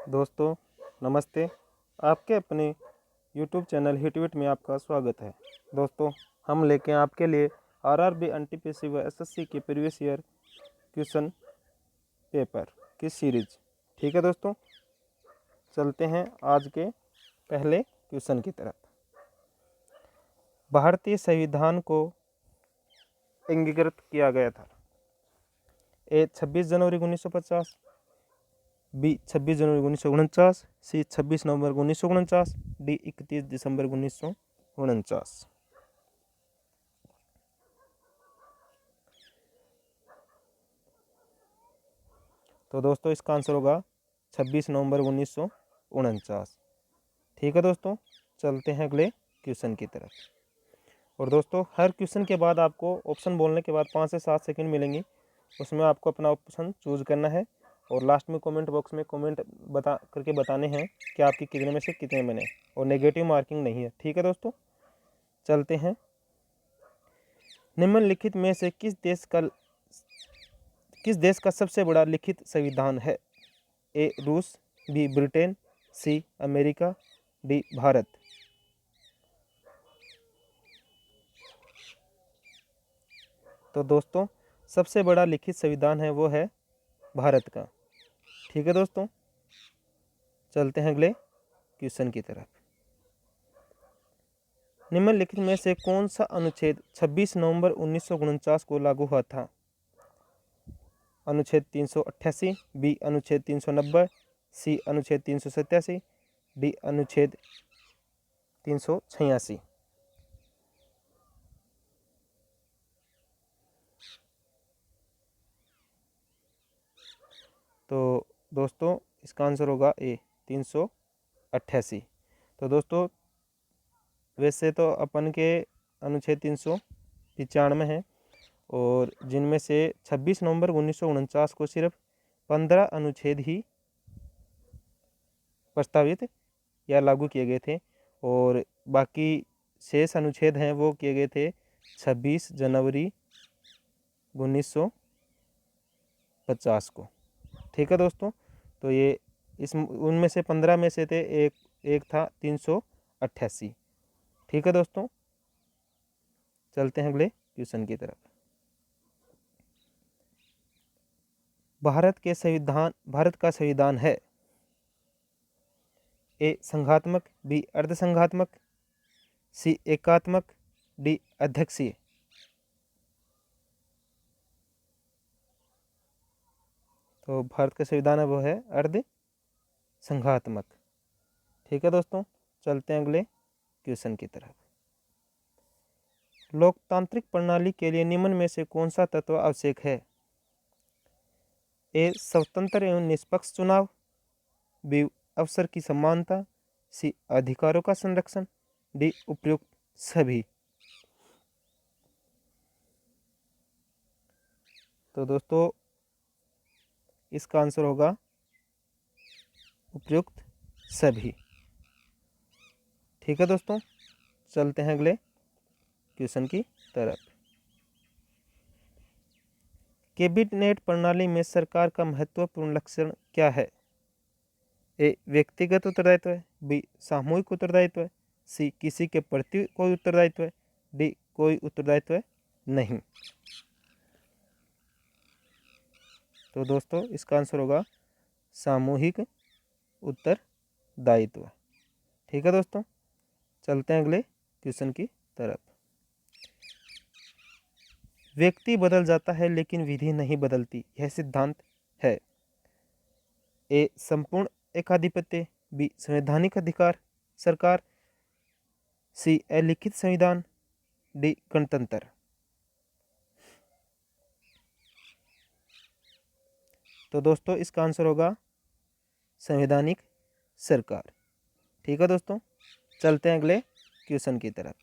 दोस्तों नमस्ते। आपके अपने YouTube चैनल हिटविट में आपका स्वागत है। दोस्तों हम लेके आपके लिए आरआरबी एनटीपीसी व एसएससी के प्रीवियस ईयर क्वेश्चन पेपर की सीरीज। ठीक है दोस्तों, चलते हैं आज के पहले क्वेश्चन की तरफ। भारतीय संविधान को अंगीकृत किया गया था। ए 26 जनवरी 1950, बी 26 जनवरी 1949, सी 26 नवंबर 1949, डी 31 दिसंबर 1949। तो दोस्तों इसका आंसर होगा 26 नवंबर 1949। ठीक है दोस्तों, चलते हैं अगले क्वेश्चन की तरफ। और दोस्तों हर क्वेश्चन के बाद आपको ऑप्शन बोलने के बाद 5 से 7 सेकंड मिलेंगी, उसमें आपको अपना ऑप्शन चूज करना है और लास्ट में कमेंट बॉक्स में कमेंट बताने हैं कि आपकी कितने में से कितने बने, और नेगेटिव मार्किंग नहीं है। ठीक है दोस्तों, चलते हैं। निम्नलिखित में से किस देश का सबसे बड़ा लिखित संविधान है? ए रूस, B Britain, C America, D Bharat. तो दोस्तों सबसे बड़ा लिखित संविधान है वो है भारत का। ठीक है दोस्तों, चलते हैं अगले क्वेश्चन की तरफ। निम्नलिखित में से कौन सा अनुच्छेद 26 नवंबर 1949 को लागू हुआ था? अनुच्छेद 388, बी अनुच्छेद 390, सी अनुच्छेद 387, डी अनुच्छेद 386। तो दोस्तों इसका आंसर होगा ए 388। तो दोस्तों वैसे तो अपन के अनुच्छेद 395 है, और जिनमें से 26 नवंबर 1949 को सिर्फ 15 अनुच्छेद ही प्रस्तावित या लागू किए गए थे, और बाकी शेष अनुच्छेद हैं वो किए गए थे 26 जनवरी 1950 को। ठीक है दोस्तों, तो ये उनमें से 15 में से थे एक था 388। ठीक है दोस्तों, चलते हैं अगले क्वेश्चन की तरफ। भारत का संविधान है ए संघात्मक, बी अर्धसंघात्मक, सी एकात्मक, डी अध्यक्षीय। तो भारत का संविधान है वो है अर्धसंघात्मक। ठीक है दोस्तों, चलते हैं अगले क्वेश्चन की तरफ। लोकतांत्रिक प्रणाली के लिए निम्न में से कौन सा तत्व आवश्यक है? ए स्वतंत्र एवं निष्पक्ष चुनाव, बी अवसर की समानता, सी अधिकारों का संरक्षण, डी उपयुक्त सभी। तो दोस्तों इसका आंसर होगा उपयुक्त सभी। ठीक है दोस्तों, चलते हैं अगले क्वेश्चन की तरफ। कैबिनेट प्रणाली में सरकार का महत्वपूर्ण लक्षण क्या है? ए व्यक्तिगत उत्तरदायित्व है, बी सामूहिक उत्तरदायित्व है, सी किसी के प्रति कोई उत्तरदायित्व है, डी कोई उत्तरदायित्व नहीं। तो दोस्तों इसका आंसर होगा सामूहिक उत्तरदायित्व। ठीक है दोस्तों, चलते हैं अगले क्वेश्चन की तरफ। व्यक्ति बदल जाता है लेकिन विधि नहीं बदलती, यह सिद्धांत है? ए संपूर्ण एकाधिपत्य, बी संवैधानिक अधिकार सरकार, सी अलिखित संविधान, डी गणतंत्र। तो दोस्तों इसका आंसर होगा संवैधानिक सरकार। ठीक है दोस्तों, चलते हैं अगले क्वेश्चन की तरफ।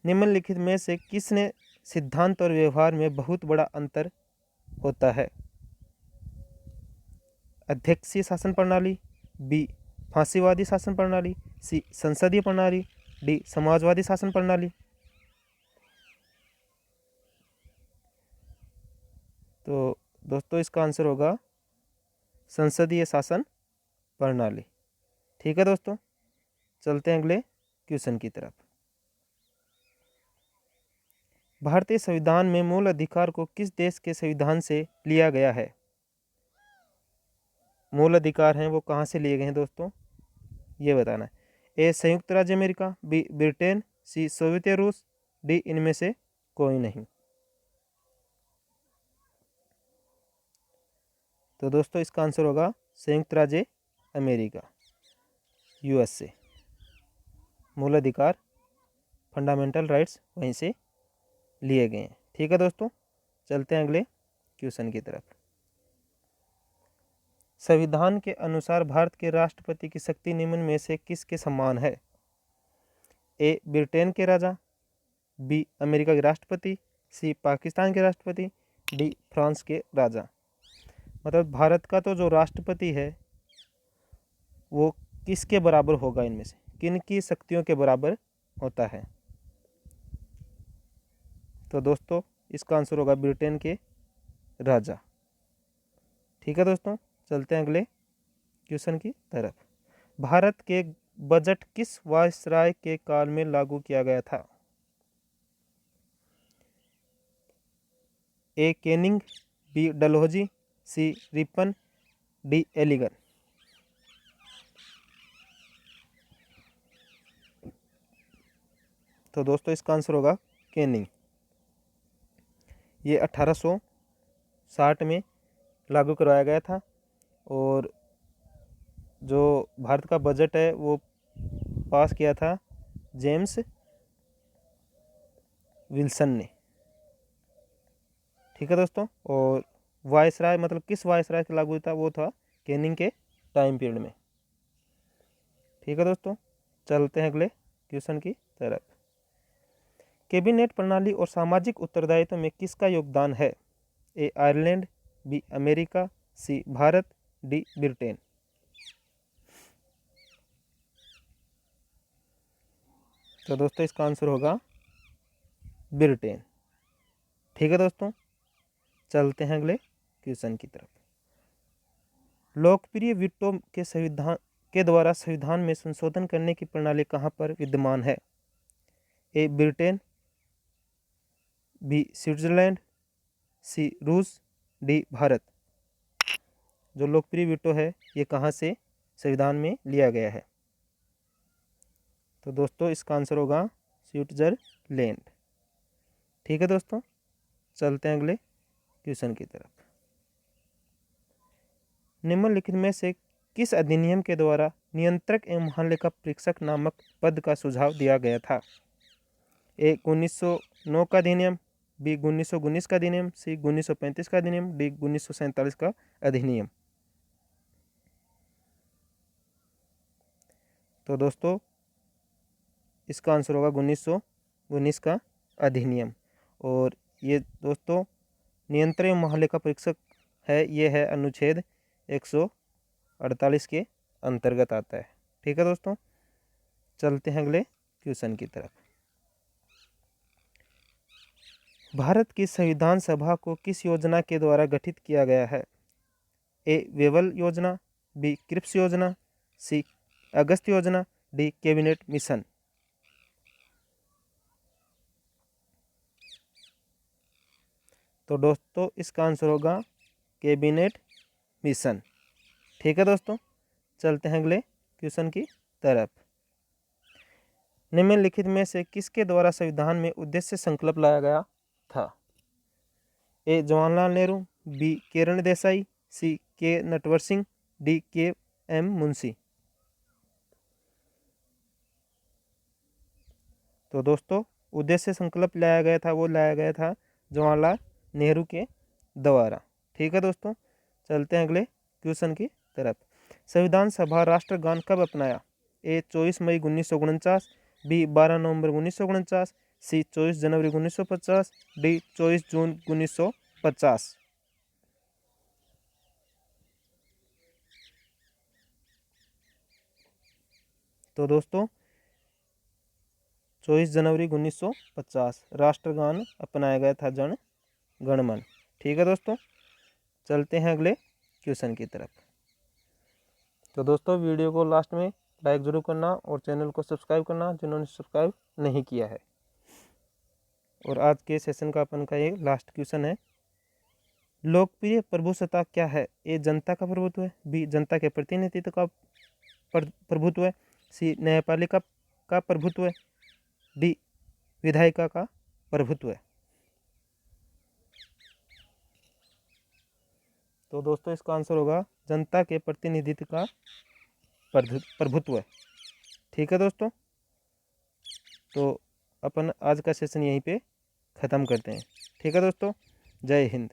निम्नलिखित में से किसने सिद्धांत और व्यवहार में बहुत बड़ा अंतर होता है? अध्यक्षीय शासन प्रणाली, बी फांसीवादी शासन प्रणाली, सी संसदीय प्रणाली, डी समाजवादी शासन प्रणाली। तो दोस्तों इसका आंसर होगा संसदीय शासन प्रणाली। ठीक है दोस्तों, चलते हैं अगले क्वेश्चन की तरफ। भारतीय संविधान में मूल अधिकार को किस देश के संविधान से लिया गया है? मूल अधिकार हैं वो कहाँ से लिए गए हैं दोस्तों, ये बताना है। ए संयुक्त राज्य अमेरिका, बी ब्रिटेन, सी सोवियत रूस, डी इनमें से कोई नहीं। तो दोस्तों इसका आंसर होगा संयुक्त राज्य अमेरिका, यूएसए। मूल अधिकार, फंडामेंटल राइट्स वहीं से लिए गए हैं। ठीक है दोस्तों, चलते हैं अगले क्वेश्चन की तरफ। संविधान के अनुसार भारत के राष्ट्रपति की शक्ति निम्न में से किसके समान है? ए ब्रिटेन के राजा, बी अमेरिका के राष्ट्रपति, सी पाकिस्तान के राष्ट्रपति, डी फ्रांस के राजा। मतलब भारत का तो जो राष्ट्रपति है वो किसके बराबर होगा, इनमें से किन की शक्तियों के बराबर होता है? तो दोस्तों इसका आंसर होगा ब्रिटेन के राजा। ठीक है दोस्तों, चलते हैं अगले क्वेश्चन की तरफ। भारत के बजट किस वायसराय के काल में लागू किया गया था? ए कैनिंग, बी डलहौजी, सी रिपन, डी एलिगन। तो दोस्तों इसका आंसर होगा कैनिंग। ये 1860 में लागू करवाया गया था और जो भारत का बजट है वो पास किया था जेम्स विल्सन ने। ठीक है दोस्तों, और वायसराय मतलब किस वायसराय से लागू था, वो था कैनिंग के टाइम पीरियड में। ठीक है दोस्तों, चलते हैं अगले क्वेश्चन की तरफ। कैबिनेट प्रणाली और सामाजिक उत्तरदायित्व में किसका योगदान है? ए आयरलैंड, बी अमेरिका, सी भारत, डी ब्रिटेन। तो दोस्तों इसका आंसर होगा ब्रिटेन। ठीक है दोस्तों, चलते हैं अगले क्वेश्चन की तरफ। लोकप्रिय वीटो के संविधान के द्वारा संविधान में संशोधन करने की प्रणाली कहाँ पर विद्यमान है? ए ब्रिटेन, बी स्विट्जरलैंड, सी रूस, डी भारत। जो लोकप्रिय वीटो है ये कहाँ से संविधान में लिया गया है? तो दोस्तों इसका आंसर होगा स्विट्जरलैंड। ठीक है दोस्तों, चलते हैं अगले क्वेश्चन की तरफ। निम्नलिखित में से किस अधिनियम के द्वारा नियंत्रक एवं महालेखा परीक्षक नामक पद का सुझाव दिया गया था? ए 1909 का अधिनियम, बी 1919 का अधिनियम, सी 1935 का अधिनियम, डी 1947 का अधिनियम। तो दोस्तों इसका आंसर होगा 1919 का अधिनियम। और ये दोस्तों नियंत्रक एवं महालेखा परीक्षक है, ये है अनुच्छेद 148 के अंतर्गत आता है। ठीक है दोस्तों, चलते हैं अगले क्वेश्चन की तरफ। भारत की संविधान सभा को किस योजना के द्वारा गठित किया गया है? ए वेवल योजना, बी क्रिप्स योजना, सी अगस्त योजना, डी कैबिनेट मिशन। तो दोस्तों इसका आंसर होगा कैबिनेट मिशन। ठीक है दोस्तों, चलते हैं अगले क्वेश्चन की तरफ। निम्नलिखित में से किसके द्वारा संविधान में उद्देश्य संकल्प लाया गया था? ए जवाहरलाल नेहरू, बी किरण देसाई, सी के नटवर सिंह, डी के एम मुंशी। तो दोस्तों उद्देश्य संकल्प लाया गया था, वो लाया गया था जवाहरलाल नेहरू के द्वारा। ठीक है दोस्तों, चलते हैं अगले क्वेश्चन की तरफ। संविधान सभा राष्ट्रगान कब अपनाया? ए 24 मई 1949, बी 12 नवंबर 1949, सी 24 जनवरी 1950, डी 24 जून 1950। तो दोस्तों 24 जनवरी 1950 राष्ट्रगान अपनाया गया था, जन गण मन। ठीक है दोस्तों, चलते हैं अगले क्वेश्चन की तरफ। तो दोस्तों वीडियो को लास्ट में लाइक ज़रूर करना और चैनल को सब्सक्राइब करना जिन्होंने सब्सक्राइब नहीं किया है। और आज के सेशन का अपन का ये लास्ट क्वेश्चन है, लोकप्रिय प्रभुसत्ता क्या है? ए जनता का प्रभुत्व है, बी जनता के प्रतिनिधित्व का प्रभुत्व है, सी न्यायपालिका का प्रभुत्व है, डी विधायिका का प्रभुत्व है। तो दोस्तों इसका आंसर होगा जनता के प्रतिनिधित्व का प्रभुत्व है। ठीक है दोस्तों, तो अपन आज का सेशन यहीं पे ख़त्म करते हैं। ठीक है दोस्तों, जय हिंद।